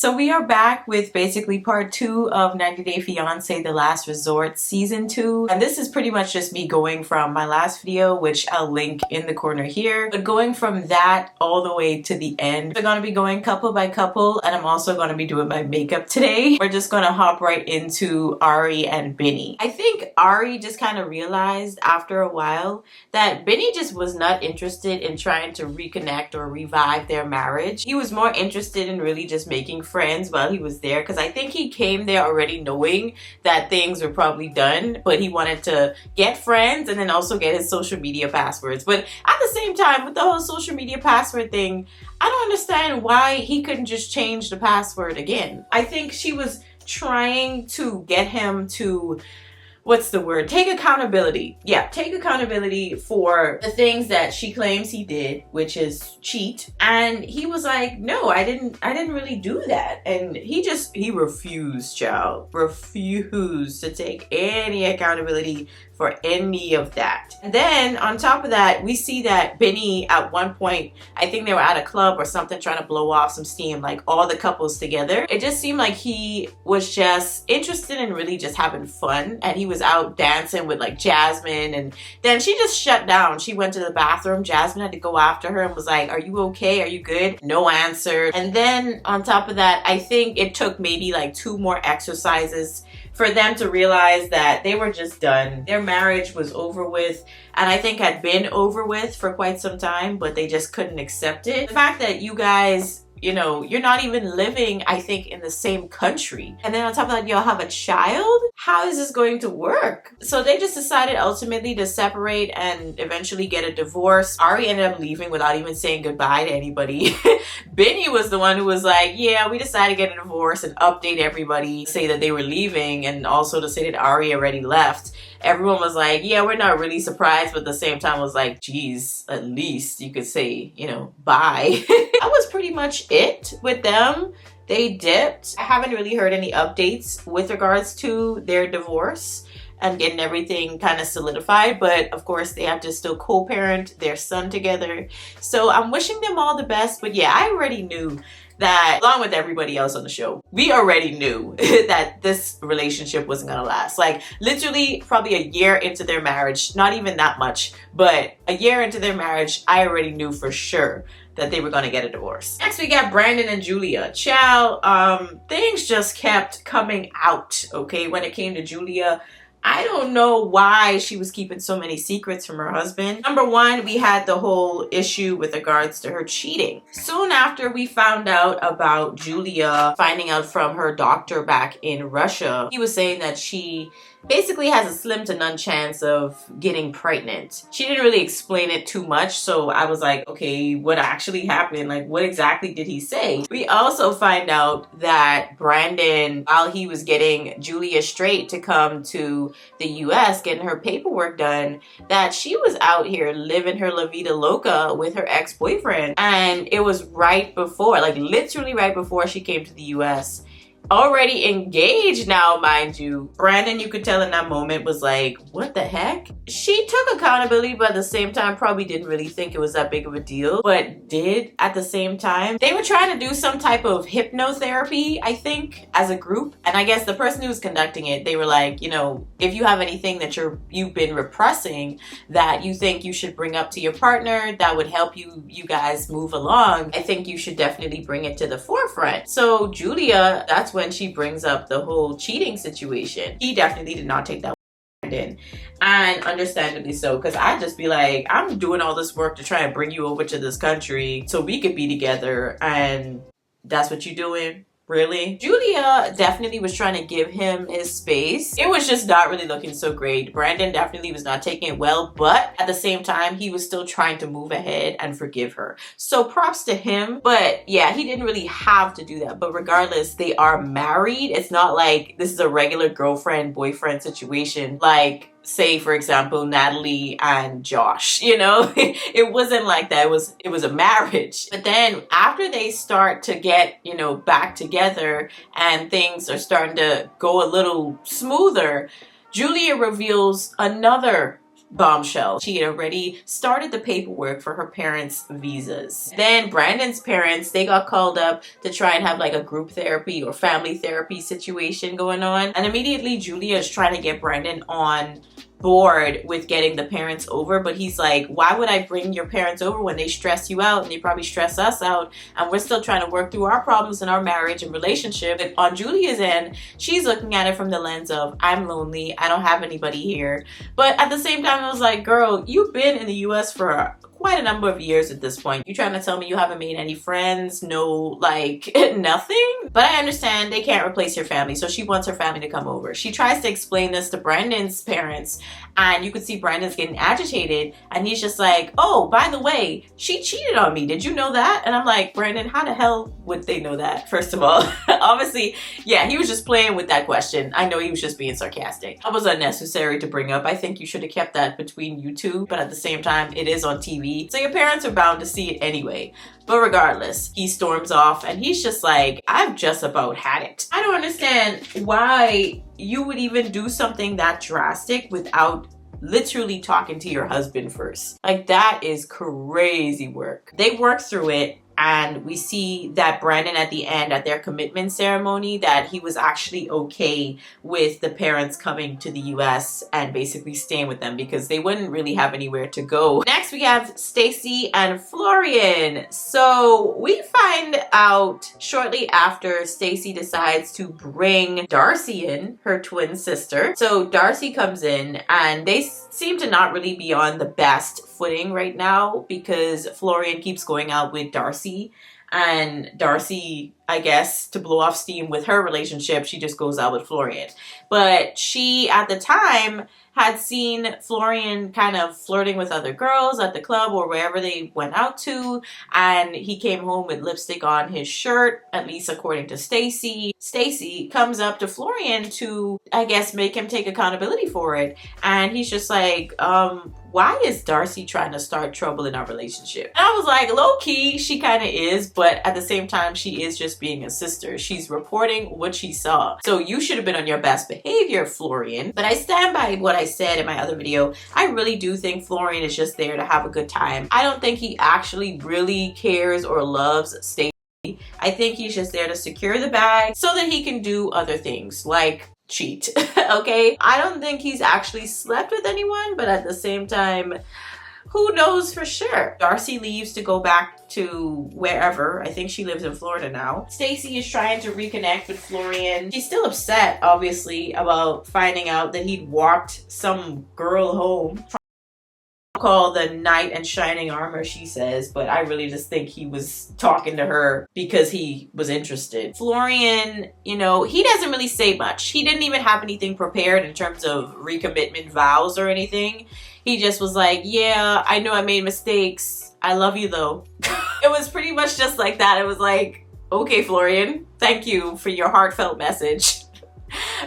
So we are back with basically part 2 of 90 Day Fiancé The Last Resort Season 2. And this is pretty much just me going from my last video, which I'll link in the corner here. But going from that all the way to the end. We're going to be going couple by couple, and I'm also going to be doing my makeup today. We're just going to hop right into Ari and Benny. I think Ari just kind of realized after a while that Benny just was not interested in trying to reconnect or revive their marriage. He was more interested in really just making friends while he was there, because I think he came there already knowing that things were probably done, but he wanted to get friends and then also get his social media passwords. But at the same time, with the whole social media password thing, I don't understand why he couldn't just change the password again. I think she was trying to get him to, what's the word? Take accountability. Yeah, take accountability for the things that she claims he did, which is cheat. And he was like, no, I didn't really do that. And he refused, child. Refused to take any accountability for any of that. And then on top of that, we see that Benny at one point, I think they were at a club or something trying to blow off some steam, like all the couples together. It just seemed like he was just interested in really just having fun, and he was out dancing with like Jasmine, and then she just shut down. She went to the bathroom. Jasmine had to go after her and was like, are you okay? Are you good? No answer. And then on top of that, I think it took maybe like 2 more exercises for them to realize that they were just done. Their marriage was over with, and I think had been over with for quite some time, but they just couldn't accept it. The fact that you guys, you know, you're not even living, I think, in the same country. And then on top of that, y'all have a child? How is this going to work? So they just decided ultimately to separate and eventually get a divorce. Ari ended up leaving without even saying goodbye to anybody. Benny was the one who was like, yeah, we decided to get a divorce and update everybody, say that they were leaving, and also to say that Ari already left. Everyone was like, yeah, we're not really surprised, but at the same time was like, geez, at least you could say, you know, bye. That was pretty much it with them. They dipped. I haven't really heard any updates with regards to their divorce and getting everything kind of solidified, but of course they have to still co-parent their son together. So I'm wishing them all the best. But yeah, I already knew that, along with everybody else on the show, we already knew that this relationship wasn't gonna last. Like literally probably a year into their marriage, not even that much, but a year into their marriage, I already knew for sure that they were gonna get a divorce. Next we got Brandon and Julia. Child, things just kept coming out, okay, when it came to Julia. I don't know why she was keeping so many secrets from her husband. Number one, we had the whole issue with regards to her cheating. Soon after we found out about Julia finding out from her doctor back in Russia, he was saying that she basically has a slim to none chance of getting pregnant. She didn't really explain it too much, so I was like, okay, what actually happened? Like, what exactly did he say? We also find out that Brandon, while he was getting Julia straight to come to the US, getting her paperwork done, that she was out here living her La Vida Loca with her ex-boyfriend. And it was right before, like literally right before she came to the US. Already engaged now, mind you. Brandon, you could tell in that moment, was like, what the heck? She took accountability, but at the same time probably didn't really think it was that big of a deal, but did at the same time. They were trying to do some type of hypnotherapy, I think, as a group. And I guess the person who was conducting it, they were like, you know, if you have anything that you've been repressing that you think you should bring up to your partner that would help you guys move along, I think you should definitely bring it to the forefront. So Julia, that's when she brings up the whole cheating situation. He definitely did not take that in, and understandably so, because I'd just be like, I'm doing all this work to try and bring you over to this country so we could be together, and that's what you're doing? Really? Julia definitely was trying to give him his space. It was just not really looking so great. Brandon definitely was not taking it well, but at the same time, he was still trying to move ahead and forgive her. So props to him. But yeah, he didn't really have to do that. But regardless, they are married. It's not like this is a regular girlfriend-boyfriend situation. Like, say for example, Natalie and Josh, you know. It wasn't like that. It was a marriage. But then after they start to get, you know, back together and things are starting to go a little smoother, Julia reveals another bombshell. She had already started the paperwork for her parents' visas. Then Brandon's parents, they got called up to try and have like a group therapy or family therapy situation going on. And immediately Julia is trying to get Brandon on board with getting the parents over, but he's like, why would I bring your parents over when they stress you out and they probably stress us out, and we're still trying to work through our problems in our marriage and relationship. But on Julia's end, she's looking at it from the lens of, I'm lonely, I don't have anybody here. But at the same time, I was like, girl, you've been in the US for quite a number of years at this point. You trying to tell me you haven't made any friends? No, like nothing? But I understand they can't replace your family, so she wants her family to come over. She tries to explain this to Brandon's parents, and you could see Brandon's getting agitated, and he's just like, oh, by the way, she cheated on me. Did you know that? And I'm like, Brandon, how the hell would they know that? First of all, obviously, yeah, he was just playing with that question. I know he was just being sarcastic. That was unnecessary to bring up. I think you should have kept that between you two, but at the same time, it is on TV. So your parents are bound to see it anyway. But regardless, he storms off and he's just like, I've just about had it. I don't understand why you would even do something that drastic without literally talking to your husband first. Like, that is crazy work. They work through it. And we see that Brandon at the end, at their commitment ceremony, that he was actually okay with the parents coming to the US and basically staying with them because they wouldn't really have anywhere to go. Next, we have Stacy and Florian. So we find out shortly after Stacy decides to bring Darcy in, her twin sister. So Darcy comes in and they seem to not really be on the best footing right now because Florian keeps going out with Darcy, and Darcy, I guess, to blow off steam with her relationship, she just goes out with Florian. But she, at the time, had seen Florian kind of flirting with other girls at the club or wherever they went out to, and he came home with lipstick on his shirt, at least according to Stacy. Stacy comes up to Florian to, I guess, make him take accountability for it, and he's just like, why is Darcy trying to start trouble in our relationship? And I was like, low-key, she kind of is, but at the same time, she is just being a sister. She's reporting what she saw. So you should have been on your best behavior, Florian. But I stand by what I said in my other video. I really do think Florian is just there to have a good time. I don't think he actually really cares or loves Stacy. I think he's just there to secure the bag so that he can do other things like cheat. Okay, I don't think he's actually slept with anyone, but at the same time, who knows for sure. Darcy leaves to go back to wherever. I think she lives in Florida now. Stacy is trying to reconnect with Florian. She's still upset, obviously, about finding out that he'd walked some girl home. Called the knight in shining armor, she says, but I really just think he was talking to her because he was interested. Florian, you know, he doesn't really say much. He didn't even have anything prepared in terms of recommitment vows or anything. He just was like, yeah, I know I made mistakes. I love you though. It was pretty much just like that. It was like, okay, Florian, thank you for your heartfelt message.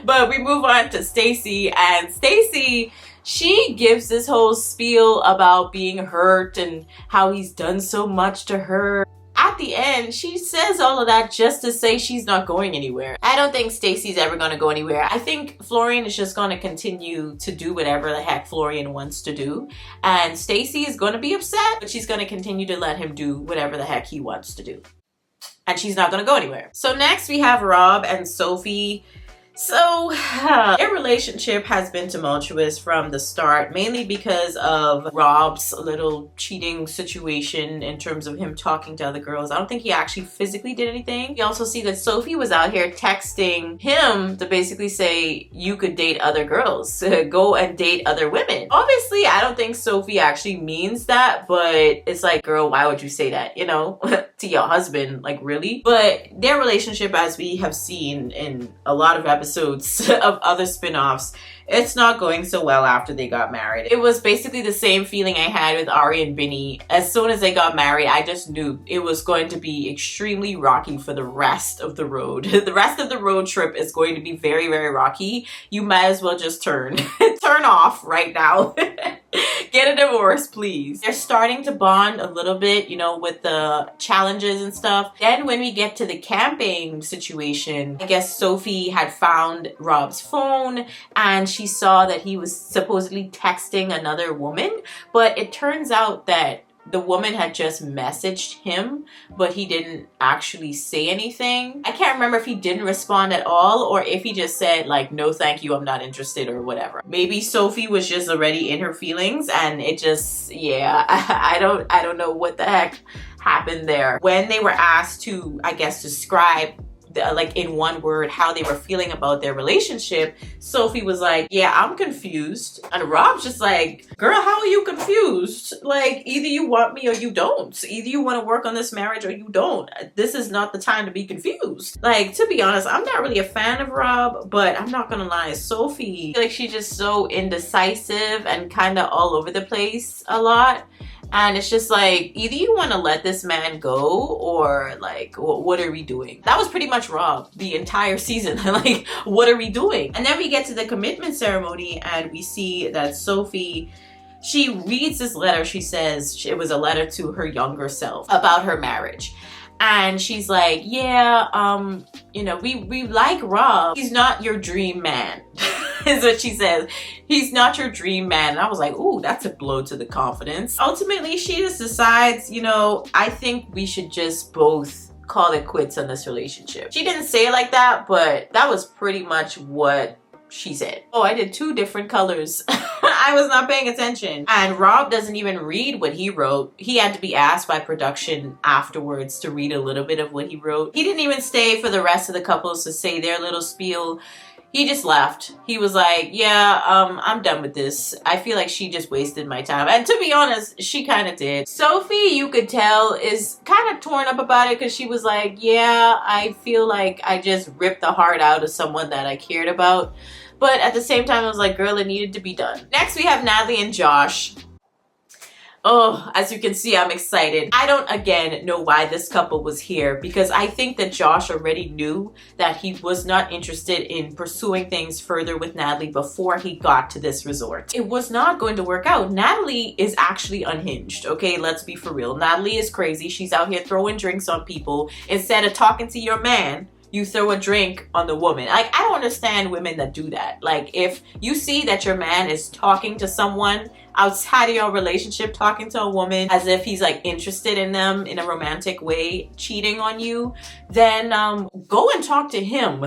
But we move on to Stacy, and Stacy, she gives this whole spiel about being hurt and how he's done so much to her. At the end, she says all of that just to say she's not going anywhere. I don't think Stacy's ever going to go anywhere. I think Florian is just going to continue to do whatever the heck Florian wants to do. And Stacy is going to be upset, but she's going to continue to let him do whatever the heck he wants to do. And she's not going to go anywhere. So next we have Rob and Sophie. So their relationship has been tumultuous from the start, mainly because of Rob's little cheating situation in terms of him talking to other girls. I don't think he actually physically did anything. We also see that Sophie was out here texting him to basically say, you could date other girls, go and date other women. Obviously, I don't think Sophie actually means that, but it's like, girl, why would you say that, you know, to your husband? Like, really? But their relationship, as we have seen in a lot of episodes of other spin-offs, it's not going so well after they got married. It was basically the same feeling I had with Ari and Benny. As soon as they got married, I just knew it was going to be extremely rocky for the rest of the road. The rest of the road trip is going to be very, very rocky. You might as well just turn off right now. Get a divorce, please. They're starting to bond a little bit, you know, with the challenges and stuff. Then when we get to the camping situation, I guess Sophie had found Rob's phone and she saw that he was supposedly texting another woman, but it turns out that the woman had just messaged him, but he didn't actually say anything. I can't remember if he didn't respond at all or if he just said like, no thank you, I'm not interested or whatever. Maybe Sophie was just already in her feelings and it just, yeah, I don't know what the heck happened there. When they were asked to, I guess, describe like in one word how they were feeling about their relationship, Sophie was like, yeah, I'm confused. And Rob's just like, girl, how are you confused? Like, either you want me or you don't. Either you want to work on this marriage or you don't. This is not the time to be confused. Like, to be honest, I'm not really a fan of Rob, but I'm not gonna lie, Sophie, I feel like she's just so indecisive and kind of all over the place a lot. And it's just like, either you want to let this man go or like, what are we doing? That was pretty much Rob the entire season. Like, what are we doing? And then we get to the commitment ceremony and we see that Sophie, she reads this letter. She says it was a letter to her younger self about her marriage. And she's like, yeah, you know, we like Rob. He's not your dream man. Is what she says. He's not your dream man. And I was like, ooh, that's a blow to the confidence. Ultimately, she just decides, you know, I think we should just both call it quits on this relationship. She didn't say it like that, but that was pretty much what she said. Oh, I did 2 different colors. I was not paying attention. And Rob doesn't even read what he wrote. He had to be asked by production afterwards to read a little bit of what he wrote. He didn't even stay for the rest of the couples to say their little spiel. He just left. He was like, yeah, I'm done with this. I feel like she just wasted my time. And to be honest, she kind of did. Sophie, you could tell, is kind of torn up about it because she was like, yeah, I feel like I just ripped the heart out of someone that I cared about. But at the same time, I was like, girl, it needed to be done. Next, we have Natalie and Josh. Oh, as you can see, I'm excited. I don't, again, know why this couple was here because I think that Josh already knew that he was not interested in pursuing things further with Natalie before he got to this resort. It was not going to work out. Natalie is actually unhinged, okay? Let's be for real. Natalie is crazy. She's out here throwing drinks on people. Instead of talking to your man, you throw a drink on the woman. Like, I don't understand women that do that. Like, if you see that your man is talking to someone outside of your relationship, talking to a woman as if he's like interested in them in a romantic way, cheating on you, then go and talk to him.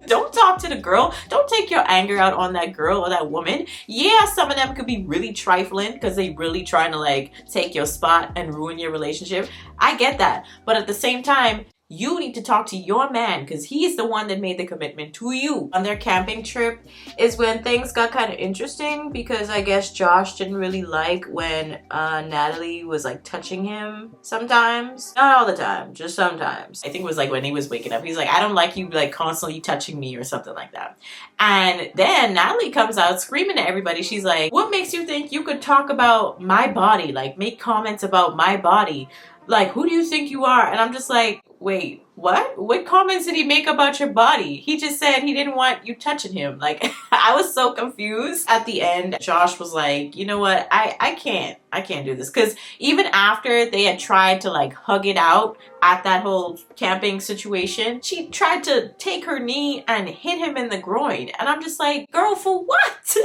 Don't talk to the girl. Don't take your anger out on that girl or that woman. Yeah, some of them could be really trifling because they really trying to like take your spot and ruin your relationship. I get that. But at the same time, you need to talk to your man because he's the one that made the commitment to you. On their camping trip is when things got kind of interesting because I guess Josh didn't really like when Natalie was like touching him sometimes. Not all the time, just sometimes. I think it was like when he was waking up. He's like, I don't like you like constantly touching me or something like that. And then Natalie comes out screaming at everybody. She's like, what makes you think you could talk about my body? Like make comments about my body? Like, who do you think you are? And I'm just like, wait, what? What comments did he make about your body? He just said he didn't want you touching him. Like, I was so confused. At the end, Josh was like, you know what? I can't do this. Because even after they had tried to like hug it out at that whole camping situation, she tried to take her knee and hit him in the groin. And I'm just like, girl, for what?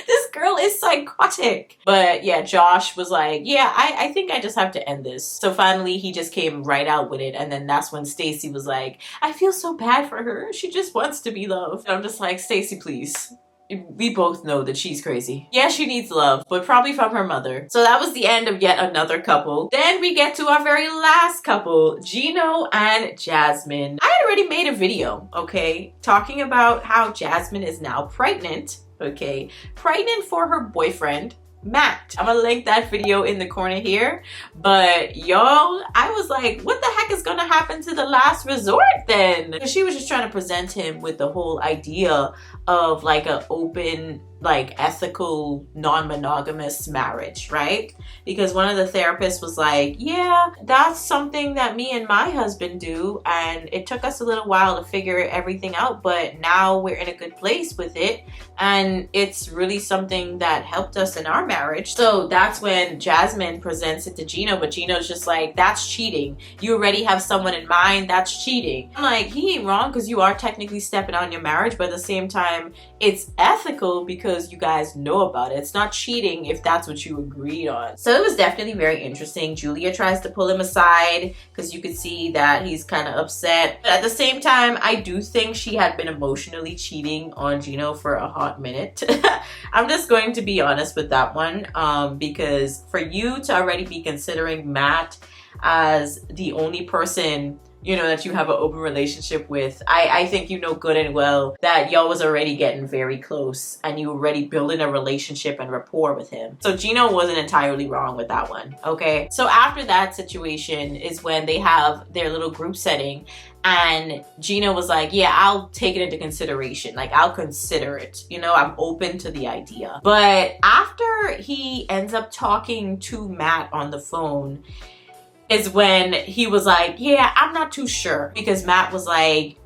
This girl is psychotic. But yeah, Josh was like, yeah, I think I just have to end this. So finally, he just came right out with it. And then that's when Stacy was like, I feel so bad for her. She just wants to be loved. And I'm just like, Stacy, please. We both know that she's crazy. Yeah, she needs love, but probably from her mother. So that was the end of yet another couple. Then we get to our very last couple, Gino and Jasmine. I had already made a video, okay, talking about how Jasmine is now pregnant, okay, pregnant for her boyfriend, Matt. I'm gonna link that video in the corner here. But y'all, I was like, what the heck is gonna happen to the last resort then? She was just trying to present him with the whole idea of like an open like ethical non-monogamous marriage, right? Because one of the therapists was like, yeah, that's something that me and my husband do, and it took us a little while to figure everything out, but now we're in a good place with it, and it's really something that helped us in our marriage. So that's when Jasmine presents it to Gino, but Gino's just like, that's cheating. You already have someone in mind, that's cheating. I'm like, he ain't wrong, because you are technically stepping on your marriage, but at the same time, it's ethical because you guys know about it. It's not cheating if that's what you agreed on. So it was definitely very interesting. Julia tries to pull him aside because you could see that he's kind of upset. But at the same time, I do think she had been emotionally cheating on Gino for a hot minute. I'm just going to be honest with that one, because for you to already be considering Matt as the only person, you know, that you have an open relationship with, I think you know good and well that y'all was already getting very close and you already building a relationship and rapport with him. So Gino wasn't entirely wrong with that one, okay? So after that situation is when they have their little group setting, and Gino was like, yeah, I'll take it into consideration. Like, I'll consider it. You know, I'm open to the idea. But after he ends up talking to Matt on the phone, is when he was like, yeah, I'm not too sure. Because Matt was like,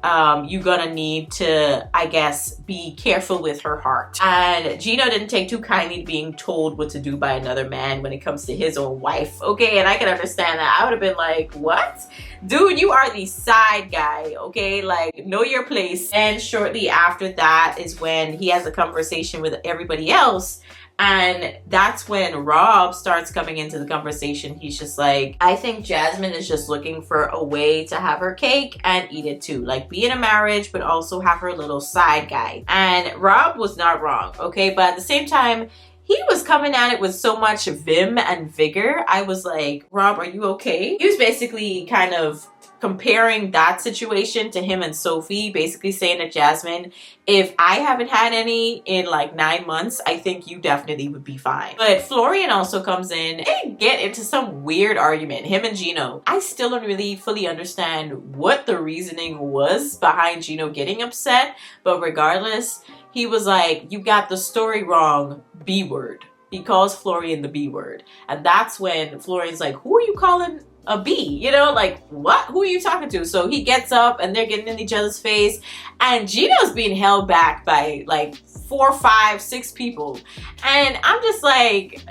you're gonna need to, I guess, be careful with her heart. And Gino didn't take too kindly to being told what to do by another man when it comes to his own wife. Okay, and I can understand that. I would have been like, what? Dude, you are the side guy, okay? Like, know your place. And shortly after that is when he has a conversation with everybody else. And that's when Rob starts coming into the conversation. He's just like, I think Jasmine is just looking for a way to have her cake and eat it too. Like, be in a marriage, but also have her little side guy. And Rob was not wrong, okay? But at the same time, he was coming at it with so much vim and vigor. I was like, Rob, are you okay? He was basically kind of comparing that situation to him and Sophie, basically saying to Jasmine, if I haven't had any in like 9 months, I think you definitely would be fine. But Florian also comes in. They get into some weird argument, him and Gino. I still don't really fully understand what the reasoning was behind Gino getting upset, but regardless, he was like, you got the story wrong, B word. He calls Florian the B word. And that's when Florian's like, who are you calling a B? You know, like, what? Who are you talking to? So he gets up and they're getting in each other's face, and Gino's being held back by like 4, 5, 6 people. And I'm just like,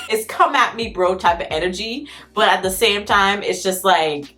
it's come at me bro type of energy, but at the same time, it's just like,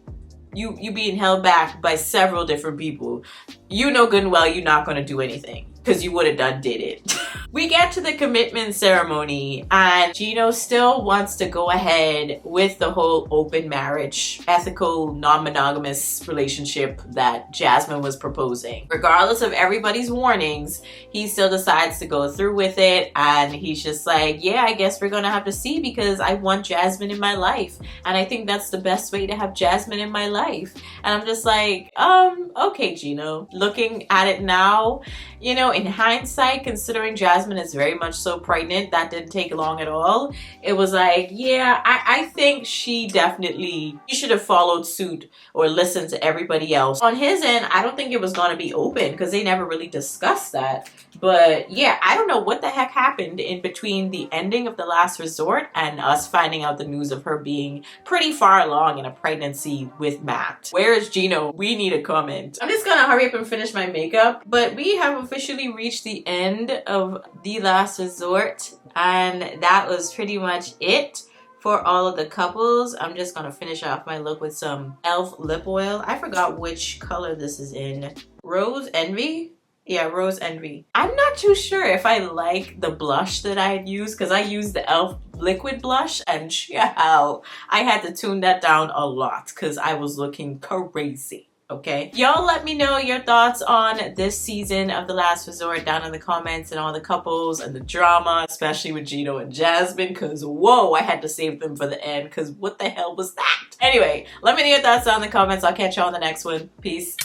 you being held back by several different people. You know good and well you're not gonna do anything, because you would have did it. We get to the commitment ceremony, and Gino still wants to go ahead with the whole open marriage, ethical, non-monogamous relationship that Jasmine was proposing. Regardless of everybody's warnings, he still decides to go through with it, and he's just like, yeah, I guess we're gonna have to see, because I want Jasmine in my life, and I think that's the best way to have Jasmine in my life. And I'm just like, okay, Gino. Looking at it now, you know, in hindsight, considering Jasmine is very much so pregnant, that didn't take long at all. It was like, yeah, I think she should have followed suit or listened to everybody else. On his end, I don't think it was going to be open, because they never really discussed that. But yeah, I don't know what the heck happened in between the ending of The Last Resort and us finding out the news of her being pretty far along in a pregnancy with Matt. Where is Gino? We need a comment. I'm just gonna hurry up and finish my makeup, but we have officially reached the end of The Last Resort, and that was pretty much it for all of the couples. I'm just gonna finish off my look with some e.l.f. lip oil. I forgot which color this is in. Rose Envy? Yeah, Rose Envy. I'm not too sure if I like the blush that I had used, because I used the e.l.f. liquid blush, and child, I had to tune that down a lot because I was looking crazy. Okay, y'all let me know your thoughts on this season of The Last Resort down in the comments, and all the couples and the drama, especially with Gino and Jasmine, because whoa, I had to save them for the end, because what the hell was that? Anyway, let me know your thoughts down in the comments. I'll catch y'all on the next one. Peace.